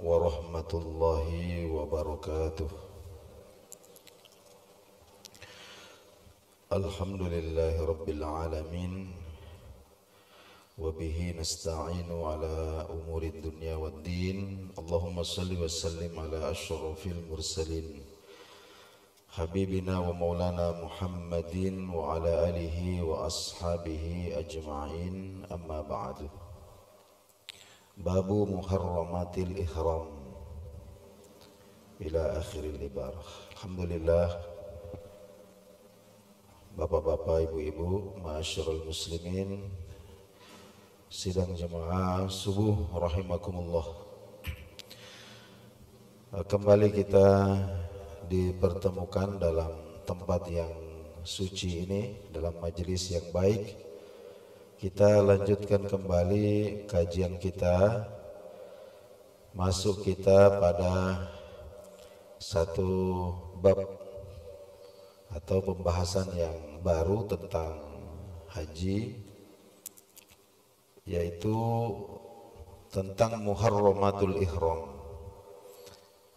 warahmatullahi wabarakatuh. Alhamdulillahi rabbil alamin, wabihi nasta'inu ala umuri dunya waddin. Allahumma salli wa sallim ala asyrafil mursalin habibina wa maulana Muhammadin wa ala alihi wa ashabihi ajma'in, amma ba'du. Babu muharramatil ihram ila akhiril ibarah. Alhamdulillah, bapak-bapak, ibu-ibu, ma'asyiral muslimin, sidang jemaah subuh rahimakumullah. Kembali kita dipertemukan dalam tempat yang suci ini, dalam majelis yang baik. Kita lanjutkan kembali kajian kita, masuk kita pada satu bab atau pembahasan yang baru tentang haji, yaitu tentang muharramatul ihram.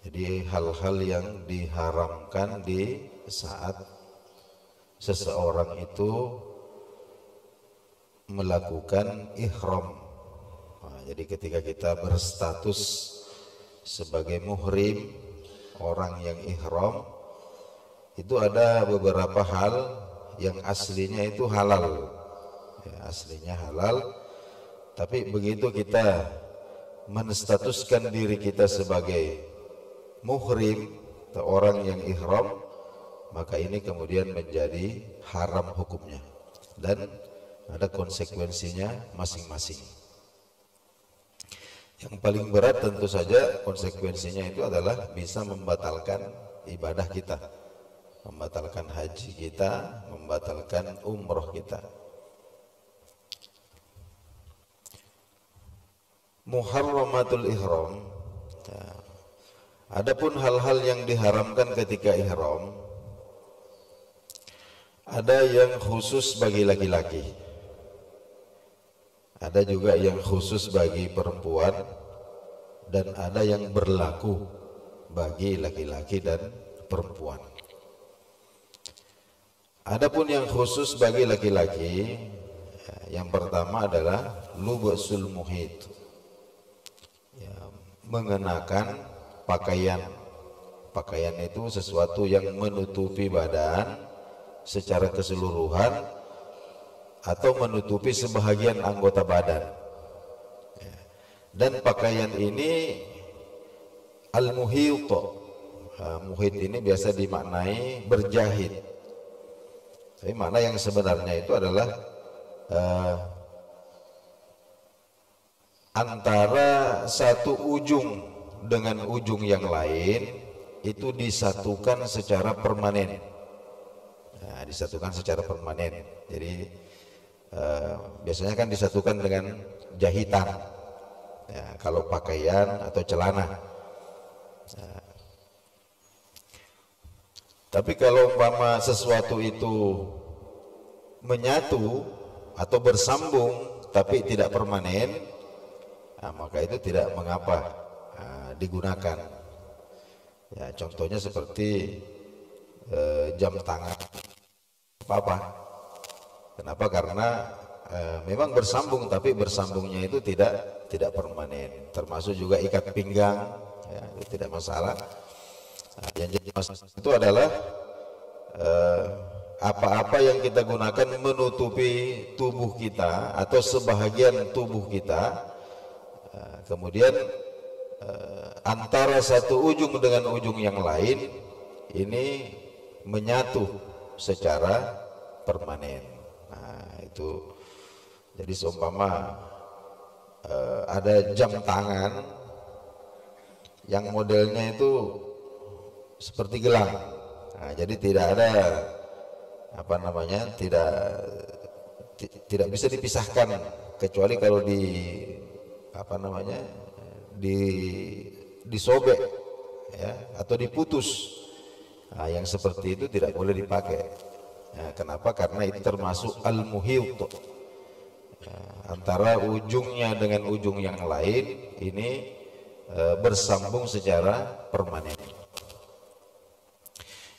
Jadi hal-hal yang diharamkan di saat seseorang itu melakukan ihram. Nah, jadi ketika kita berstatus sebagai muhrim, orang yang ihram, itu ada beberapa hal yang aslinya itu halal, ya, aslinya halal. Tapi begitu kita menstatuskan diri kita sebagai muhrim atau orang yang ihram, maka ini kemudian menjadi haram hukumnya dan ada konsekuensinya masing-masing. Yang paling berat tentu saja konsekuensinya itu adalah bisa membatalkan ibadah kita, membatalkan haji kita, membatalkan umroh kita. Muharramatul ihram, ya. Adapun hal-hal yang diharamkan ketika ihram, ada yang khusus bagi laki-laki, ada juga yang khusus bagi perempuan, dan ada yang berlaku bagi laki-laki dan perempuan. Adapun yang khusus bagi laki-laki, yang pertama adalah lubsul muhit, ya, mengenakan pakaian. Pakaian itu sesuatu yang menutupi badan secara keseluruhan atau menutupi sebahagian anggota badan. Dan pakaian ini al-muhit, muhit ini biasa dimaknai berjahit. Tapi makna yang sebenarnya itu adalah antara satu ujung dengan ujung yang lain itu disatukan secara permanen. Nah, disatukan secara permanen. Jadi biasanya kan disatukan dengan jahitan, ya, kalau pakaian atau celana. Nah, tapi kalau umpama sesuatu itu menyatu atau bersambung tapi tidak permanen, nah, maka itu tidak mengapa digunakan. Ya, contohnya seperti jam tangan, apa? Kenapa? Karena memang bersambung, tapi bersambungnya itu tidak permanen. Termasuk juga ikat pinggang, ya, itu tidak masalah. Nah, yang jadi masalah itu adalah apa-apa yang kita gunakan menutupi tubuh kita atau sebahagian tubuh kita, kemudian antara satu ujung dengan ujung yang lain ini menyatu secara permanen. Itu jadi seumpama ada jam tangan yang modelnya itu seperti gelang. Nah, jadi tidak ada tidak bisa dipisahkan kecuali kalau disobek, ya, atau diputus. Nah, yang seperti itu tidak boleh dipakai. Ya, kenapa? Karena itu termasuk al-muhit. Ya, antara ujungnya dengan ujung yang lain ini bersambung secara permanen.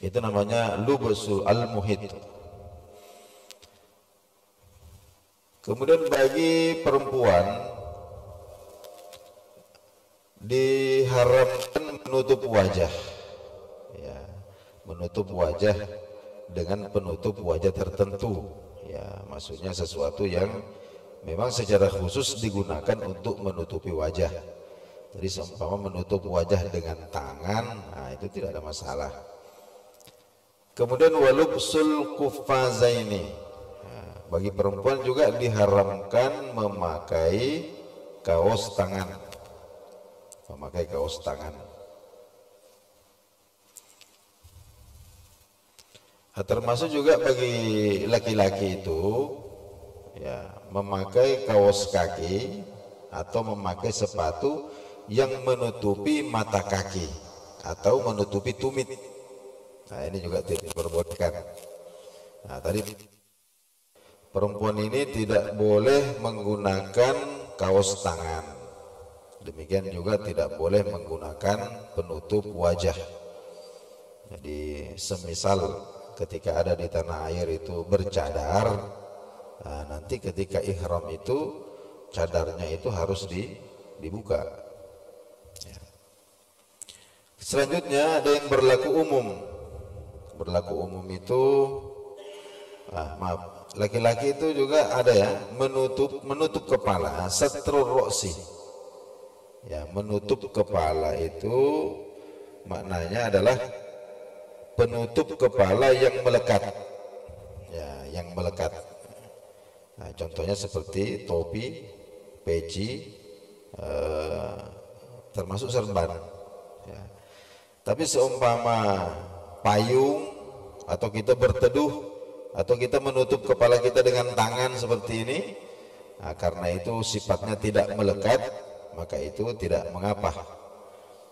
Itu namanya lubsul al-muhit. Kemudian bagi perempuan diharamkan menutup wajah, ya, menutup wajah dengan penutup wajah tertentu, ya, maksudnya sesuatu yang memang secara khusus digunakan untuk menutupi wajah. Jadi seumpama menutup wajah dengan tangan, nah itu tidak ada masalah. Kemudian walubsul kufazaini, nah, bagi perempuan juga diharamkan memakai kaos tangan, memakai kaos tangan. Nah, termasuk juga bagi laki-laki itu, ya, memakai kaos kaki atau memakai sepatu yang menutupi mata kaki atau menutupi tumit. Nah, ini juga tidak diperbolehkan. Nah, tadi perempuan ini tidak boleh menggunakan kaos tangan. Demikian juga tidak boleh menggunakan penutup wajah. Jadi semisal ketika ada di tanah air itu bercadar, nah, nanti ketika ihram itu cadarnya itu harus dibuka. Ya. Selanjutnya ada yang berlaku umum. Berlaku umum itu, maaf, laki-laki itu juga ada ya, menutup kepala, satrul roksi. Ya, menutup kepala itu maknanya adalah penutup kepala yang melekat, ya, yang melekat. Nah, contohnya seperti topi, peci, termasuk serban. Ya. Tapi seumpama payung atau kita berteduh atau kita menutup kepala kita dengan tangan seperti ini, nah, karena itu sifatnya tidak melekat, maka itu tidak mengapa.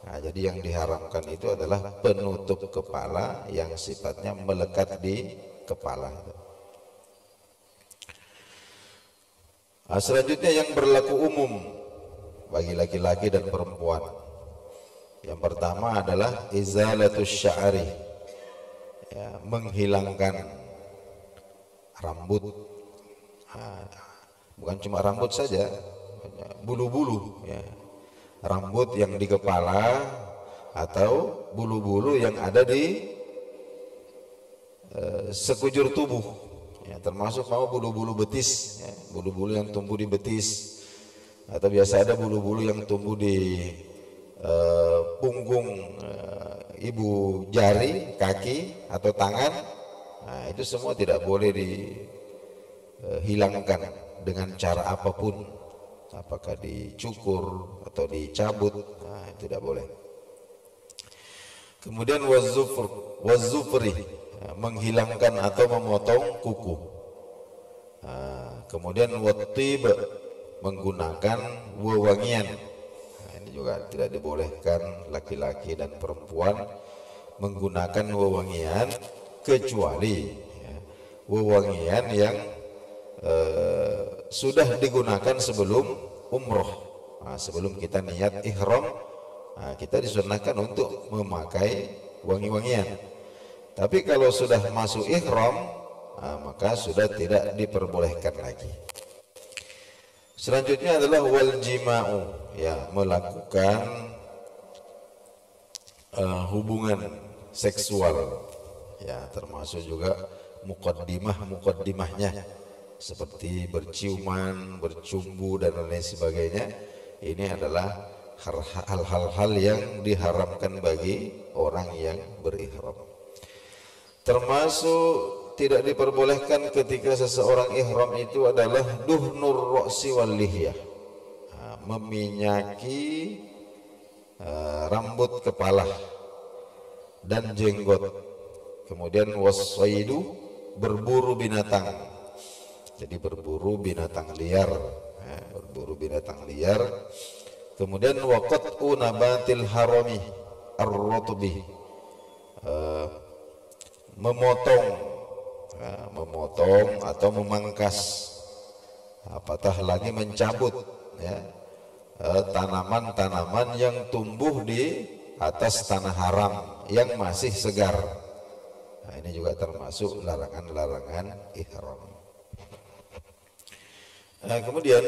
Nah, jadi yang diharamkan itu adalah penutup kepala yang sifatnya melekat di kepala. Nah, selanjutnya yang berlaku umum bagi laki-laki dan perempuan. Yang pertama adalah izalatus sya'ri, ya, menghilangkan rambut. Nah, bukan cuma rambut saja, bulu-bulu, ya, rambut yang di kepala atau bulu-bulu yang ada di sekujur tubuh, ya, termasuk mau bulu-bulu betis, ya, bulu-bulu yang tumbuh di betis, atau biasa ada bulu-bulu yang tumbuh di punggung ibu jari, kaki atau tangan. Nah, itu semua tidak boleh dihilangkan dengan cara apapun, apakah dicukur atau dicabut, nah, tidak boleh. Kemudian wazufri, menghilangkan atau memotong kuku. Nah, kemudian wattib, menggunakan wewangian. Nah, ini juga tidak dibolehkan laki-laki dan perempuan menggunakan wewangian, kecuali, ya, wewangian yang sudah digunakan sebelum umroh. Nah, sebelum kita niat ihram, nah, kita disunahkan untuk memakai wangi-wangian. Tapi kalau sudah masuk ihram, nah, maka sudah tidak diperbolehkan lagi. Selanjutnya adalah wal jima'u, ya, melakukan hubungan seksual, ya, termasuk juga muqaddimahnya seperti berciuman, bercumbu dan lain sebagainya. Ini adalah hal-hal yang diharamkan bagi orang yang berihram. Termasuk tidak diperbolehkan ketika seseorang ihram itu adalah duhnur ra'si wal lihyah, meminyaki rambut kepala dan jenggot. Kemudian wassaidu, berburu binatang. Jadi berburu binatang liar, ya, berburu binatang liar. Kemudian waqat'u nabatil harami ar-rutbi, memotong atau memangkas, apatah lagi mencabut, ya, tanaman-tanaman yang tumbuh di atas tanah haram yang masih segar. Nah, ini juga termasuk larangan-larangan ihram. Kemudian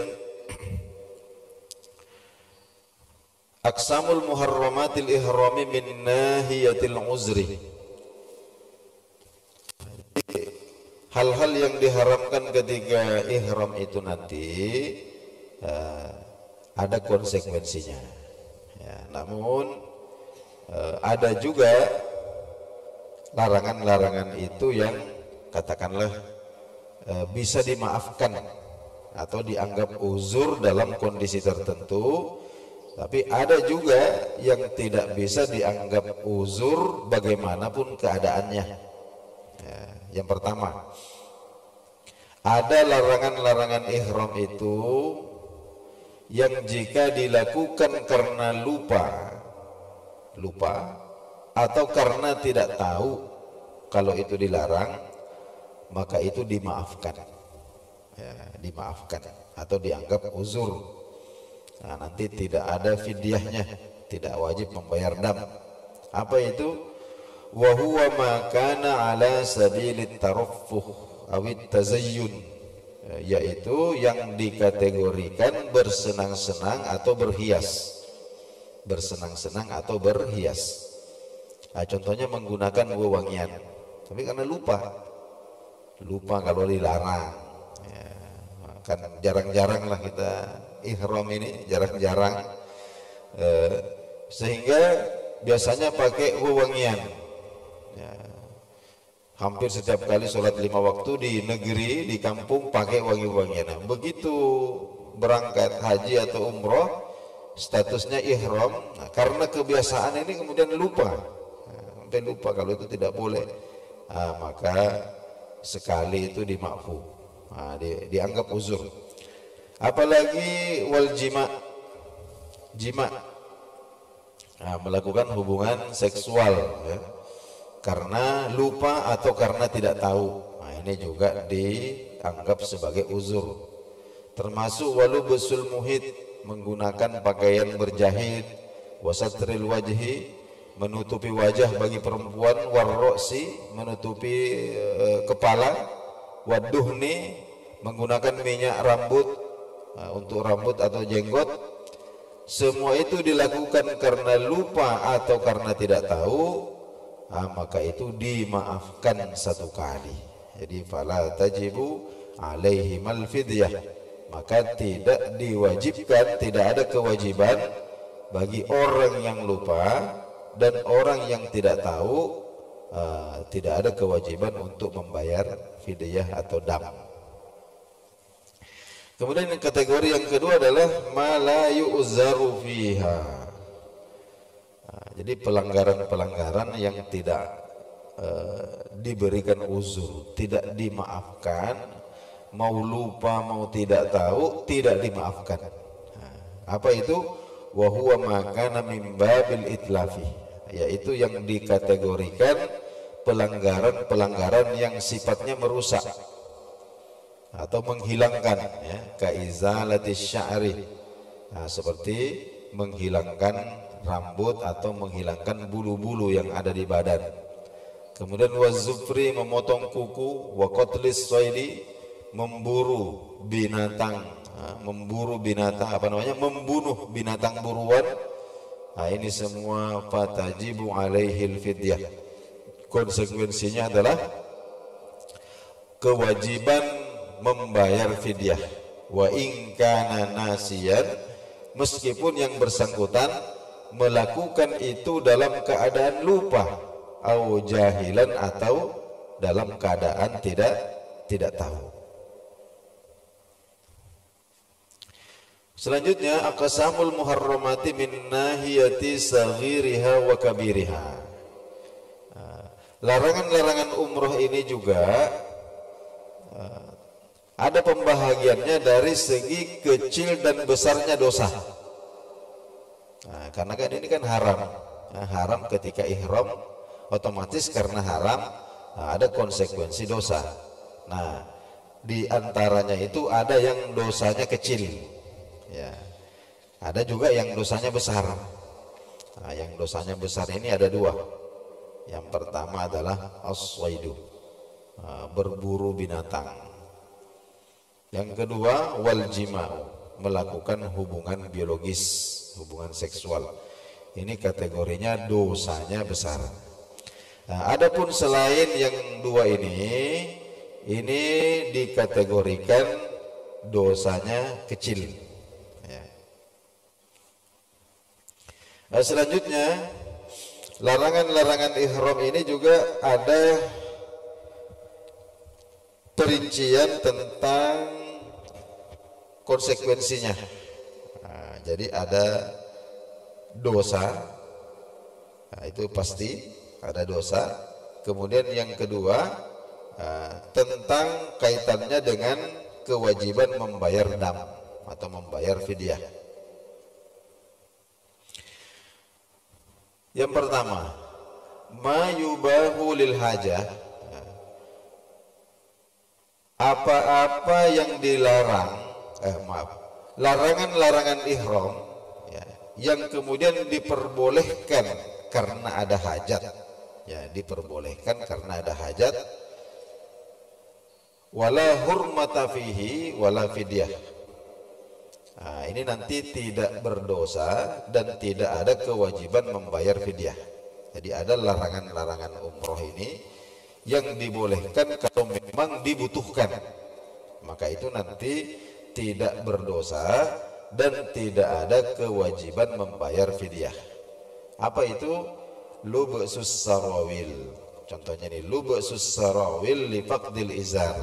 aqsamul muharramatil ihrami min nahiyatil uzri. Hal-hal yang diharamkan ketika ihram itu nanti ada konsekuensinya. Ya, namun ada juga larangan-larangan itu yang katakanlah bisa dimaafkan atau dianggap uzur dalam kondisi tertentu, tapi ada juga yang tidak bisa dianggap uzur bagaimanapun keadaannya. Ya, yang pertama, ada larangan-larangan ihram itu yang jika dilakukan karena lupa atau karena tidak tahu kalau itu dilarang, maka itu dimaafkan. Ya, dimaafkan atau dianggap uzur. Nah, nanti tidak ada fidyahnya, tidak wajib membayar dam. Apa itu? Wa huwa ma kana ala sabilit taraffuh awit tazayyun, yaitu yang dikategorikan bersenang-senang atau berhias. Bersenang-senang atau berhias. Nah, contohnya menggunakan wewangian, tapi karena lupa kalau dilarang. Ya, kan jarang-jarang lah kita ihram ini, jarang-jarang, sehingga biasanya pakai wewangian. Ya, hampir setiap kali sholat 5 waktu di negeri, di kampung pakai wangi-wangian. Nah, begitu berangkat haji atau umroh, statusnya ihram. Nah, karena kebiasaan ini kemudian lupa, sampai lupa kalau itu tidak boleh. Nah, maka sekali itu dimaafkan, dianggap uzur. Apalagi wal jima, melakukan hubungan seksual, ya, karena lupa atau karena tidak tahu. Nah, ini juga dianggap sebagai uzur. Termasuk walubusul muhit, menggunakan pakaian berjahit, wasatril wajhi, menutupi wajah bagi perempuan, warroksi, menutupi kepala, waduhni, menggunakan minyak rambut untuk rambut atau jenggot. Semua itu dilakukan karena lupa atau karena tidak tahu, maka itu dimaafkan satu kali. Jadi fala tajibu alaihimal fidyah, maka tidak diwajibkan, tidak ada kewajiban bagi orang yang lupa dan orang yang tidak tahu, tidak ada kewajiban untuk membayar fidyah atau dam. Kemudian kategori yang kedua adalah ma la yu'zaru fiha. Jadi pelanggaran-pelanggaran yang tidak diberikan uzur, tidak dimaafkan, mau lupa mau tidak tahu, tidak dimaafkan. Apa itu? Wa huwa ma kana min babil itlafi, yaitu yang dikategorikan pelanggaran-pelanggaran yang sifatnya merusak atau menghilangkan, ya, kaizalatis sya'ri, seperti menghilangkan rambut atau menghilangkan bulu-bulu yang ada di badan. Kemudian wazufri, memotong kuku, wa qatlis soidi, memburu binatang, membunuh binatang buruan. Nah, ini semua fatajibu alaihil fidyah. Konsekuensinya adalah kewajiban membayar fidyah. Wa in kana nasiyan, meskipun yang bersangkutan melakukan itu dalam keadaan lupa, au jahilan, atau dalam keadaan tidak tahu. Selanjutnya aqsamul muharramati min nahiyati saghiriha wa kabiriha. Larangan-larangan umroh ini juga ada pembahagiannya dari segi kecil dan besarnya dosa. Nah, karena kan ini kan haram, haram ketika ihram, otomatis karena haram, ada konsekuensi dosa. Nah, di antaranya itu ada yang dosanya kecil, ya. Ada juga yang dosanya besar. Nah, yang dosanya besar ini ada dua. Yang pertama adalah as-swaidu, berburu binatang. Yang kedua wal jima'u, melakukan hubungan biologis, hubungan seksual. Ini kategorinya dosanya besar. Nah, adapun selain yang dua ini dikategorikan dosanya kecil. Ya. Nah, selanjutnya larangan-larangan ihram ini juga ada perincian tentang konsekuensinya. Nah, jadi ada dosa, nah, itu pasti ada dosa. Kemudian yang kedua tentang kaitannya dengan kewajiban membayar dam atau membayar fidyah. Yang pertama, ma yubahu lil hajah, apa-apa yang dilarang, larangan-larangan ihram ya, yang kemudian diperbolehkan karena ada hajat, ya, diperbolehkan karena ada hajat. Wala hurmata fihi wala fidyah. Nah, ini nanti tidak berdosa dan tidak ada kewajiban membayar fidyah. Jadi ada larangan-larangan umroh ini yang dibolehkan kalau memang dibutuhkan, maka itu nanti tidak berdosa dan tidak ada kewajiban membayar fidyah. Apa itu? Lubsus sarawil. Contohnya ini lubsus sarawil li faqdil izar.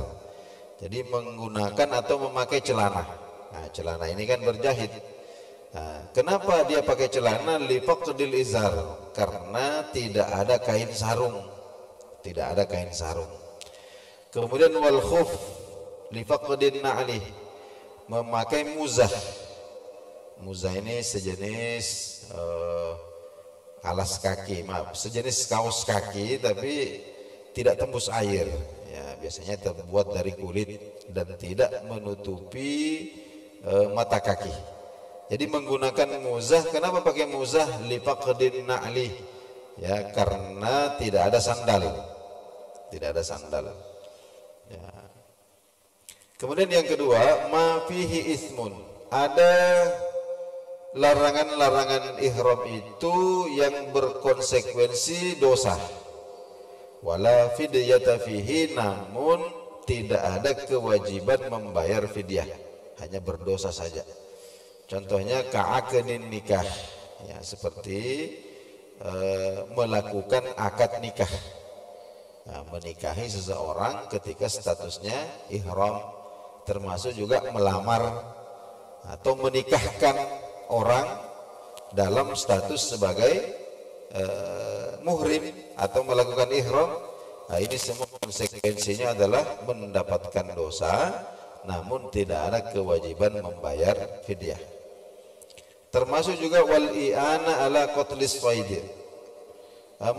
Jadi menggunakan atau memakai celana. Nah, celana ini kan berjahit. Nah, kenapa dia pakai celana li faqdil izar? Karena tidak ada kain sarung. Tidak ada kain sarung. Kemudian wal khuf li faqdin na'li, memakai muzah. Muzah ini sejenis alas kaki, sejenis kaos kaki tapi tidak tembus air. Ya, biasanya terbuat dari kulit dan tidak menutupi mata kaki. Jadi menggunakan muzah. Kenapa pakai muzah? Li faqdin na'li, ya, karena tidak ada sandal. Tidak ada sandal. Ya. Kemudian yang kedua, ma fihi ismun. Ada larangan-larangan ihram itu yang berkonsekuensi dosa. Wala fidyata fihi, namun tidak ada kewajiban membayar fidyah, hanya berdosa saja. Contohnya ka'aqdin nikah, ya, seperti melakukan akad nikah. Nah, menikahi seseorang ketika statusnya ihram, termasuk juga melamar atau menikahkan orang dalam status sebagai muhrim atau melakukan ihram. Nah, ini semua konsekuensinya adalah mendapatkan dosa, namun tidak ada kewajiban membayar fidyah. Termasuk juga wal i'ana ala qatlis faid,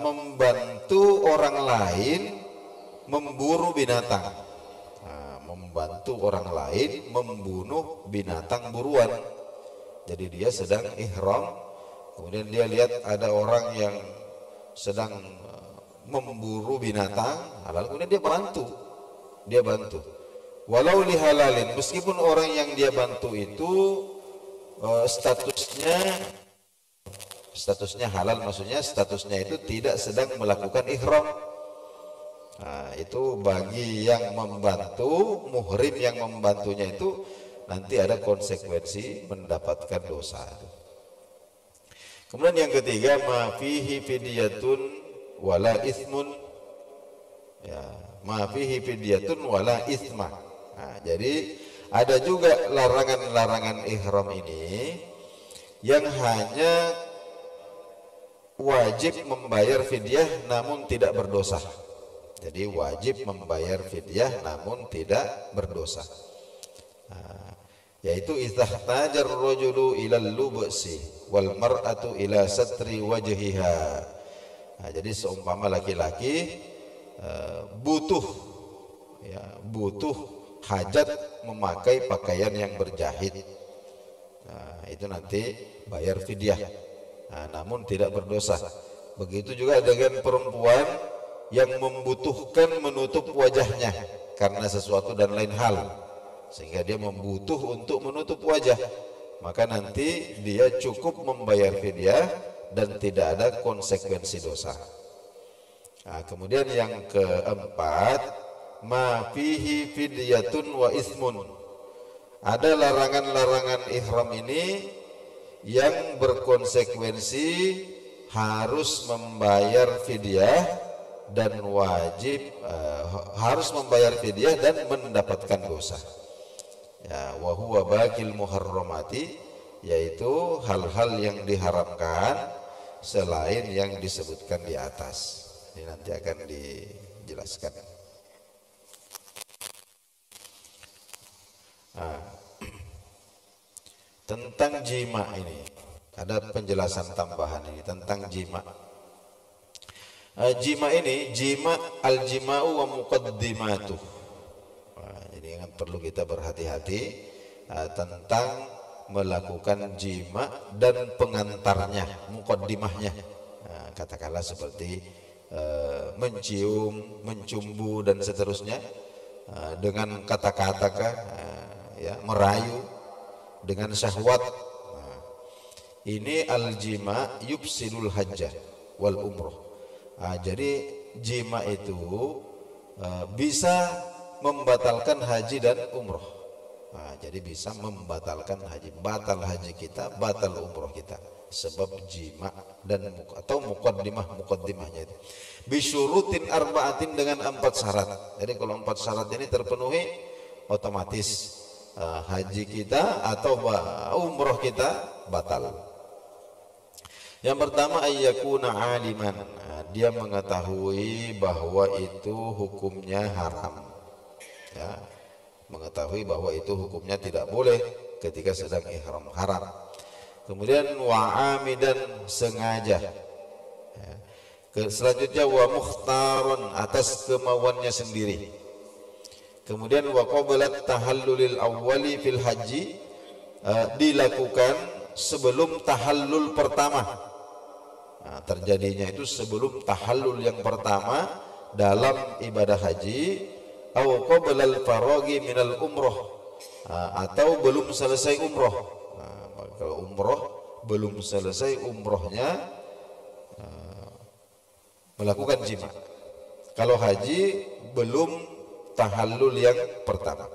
membantu orang lain memburu binatang. Nah, membantu orang lain membunuh binatang buruan. Jadi dia sedang ihram, kemudian dia lihat ada orang yang sedang memburu binatang halal, kemudian dia bantu. Walau lihalalin, meskipun orang yang dia bantu itu statusnya halal, maksudnya statusnya itu tidak sedang melakukan ihram. Nah, itu bagi yang membantu, muhrim yang membantunya itu nanti ada konsekuensi mendapatkan dosa. Kemudian yang ketiga, ma fihi fidyatun wala ithmun, ya, ma fihi fidyatun wala ithma. Nah, jadi ada juga larangan-larangan ihram ini yang hanya wajib membayar fidyah namun tidak berdosa. Jadi wajib membayar fidyah namun tidak berdosa. Nah, yaitu istahtajar rajulu ilal lubsi wal mar'atu ila satri wajhiha. Nah, jadi seumpama laki-laki butuh hajat memakai pakaian yang berjahit. Nah, itu nanti bayar fidyah. Nah, namun tidak berdosa. Begitu juga dengan perempuan yang membutuhkan menutup wajahnya karena sesuatu dan lain hal, sehingga dia membutuh untuk menutup wajah, maka nanti dia cukup membayar fidyah dan tidak ada konsekuensi dosa. Nah, kemudian yang keempat, ma fihi fidyatun wa ismun. Ada larangan-larangan ihram ini yang berkonsekuensi harus membayar fidyah dan wajib harus membayar fidyah dan mendapatkan dosa. Ya, wa huwa baqil muharramati, yaitu hal-hal yang diharamkan selain yang disebutkan di atas. Ini nanti akan dijelaskan. Nah, tentang jima ini ada penjelasan tambahan ini tentang jima. Jima ini, jima al-jima'u wa muqaddimatuh. Jadi kan perlu kita berhati-hati tentang melakukan jima dan pengantarnya, muqaddimahnya. Katakanlah seperti mencium, mencumbu dan seterusnya, dengan kata-kata ya, merayu, dengan syahwat. Ini al-jima yufsidul hajjah wal umroh. Jadi jima itu bisa membatalkan haji dan umroh. Jadi bisa membatalkan haji, batal haji kita, batal umroh kita, sebab jima dan atau muqaddimahnya itu. Bisyurutin arba'atin, dengan 4 syarat. Jadi kalau 4 syarat ini terpenuhi, otomatis haji kita atau umroh kita batal. Yang pertama, ayyakuna aliman, dia mengetahui bahwa itu hukumnya haram. Ya, mengetahui bahwa itu hukumnya tidak boleh ketika sedang ihram, haram. Kemudian wa'amidan, sengaja. Ya. Selanjutnya wa mukhtaron, atas kemauannya sendiri. Kemudian wa qablat tahallulil awwali fil haji, dilakukan sebelum tahallul pertama. Terjadinya itu sebelum tahallul yang pertama dalam ibadah haji, au qablal faraghi minal umroh, atau belum selesai umroh. Kalau umroh belum selesai umrohnya, melakukan jima. Kalau haji belum tahallul yang pertama.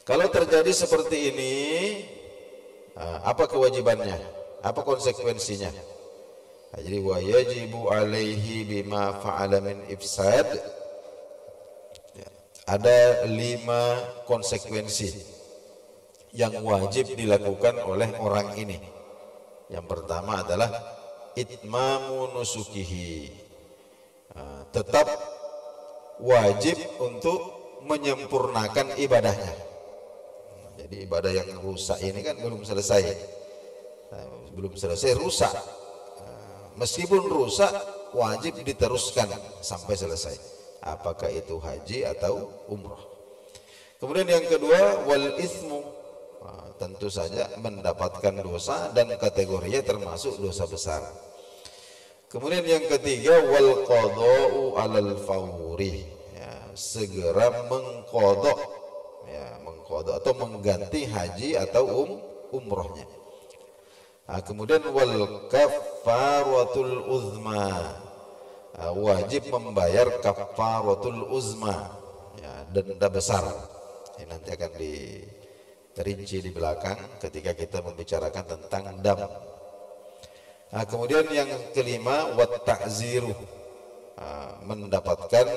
Kalau terjadi seperti ini, apa kewajibannya? Apa konsekuensinya? Jadi wa yajibu alaihi bima fa'ala min ifsad. Ada 5 konsekuensi yang wajib dilakukan oleh orang ini. Yang pertama adalah itmamu nusukihi, tetap wajib untuk menyempurnakan ibadahnya. Jadi ibadah yang rusak ini kan belum selesai, rusak. Meskipun rusak, wajib diteruskan sampai selesai, apakah itu haji atau umrah. Kemudian yang kedua, wal ismu, tentu saja mendapatkan dosa dan kategorinya termasuk dosa besar. Kemudian yang ketiga, wal qada'u alal fawri, ya, segera mengqada', ya, mengqada' atau mengganti haji atau umrohnya. Kemudian wal kafaratul uzma, wajib membayar kafaratul uzma, ya, denda besar. Ini nanti akan diperinci di belakang ketika kita membicarakan tentang dam. Kemudian yang kelima, wat ta'ziru, mendapatkan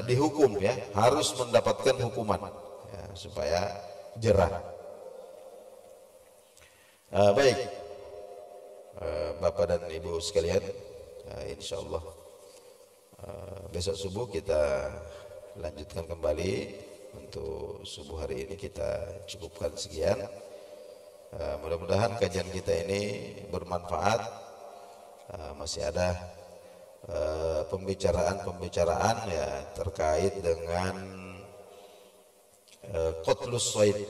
dihukum, ya, harus mendapatkan hukuman, ya, supaya jerah. Baik, Bapak dan Ibu sekalian, insyaallah besok subuh kita lanjutkan kembali. Untuk subuh hari ini kita cukupkan sekian. Mudah-mudahan kajian kita ini bermanfaat. Masih ada pembicaraan ya terkait dengan qatlus shayd,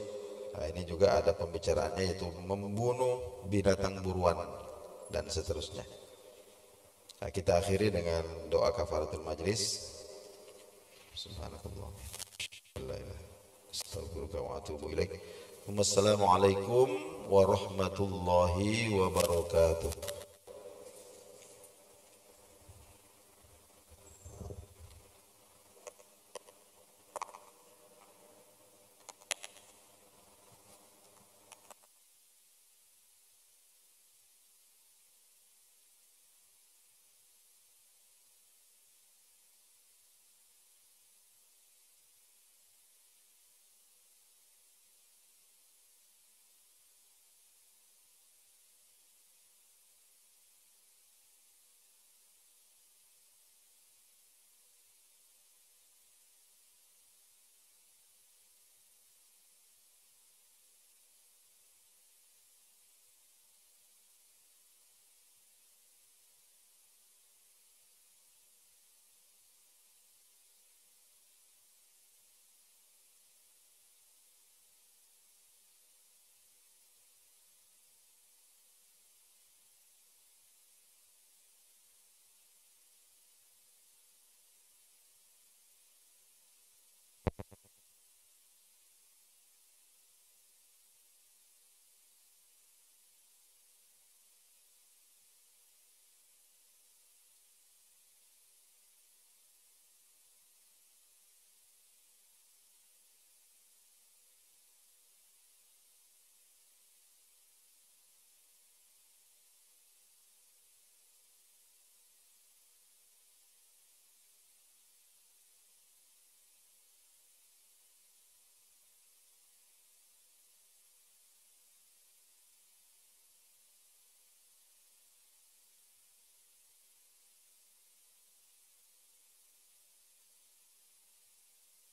Nah, ini juga ada pembicaraannya, yaitu membunuh binatang buruan dan seterusnya. Nah, kita akhiri dengan doa kafaratul majlis. Subhanakallah. Astagfirullah wa atubu ilaik. Wassalamualaikum warahmatullahi wabarakatuh.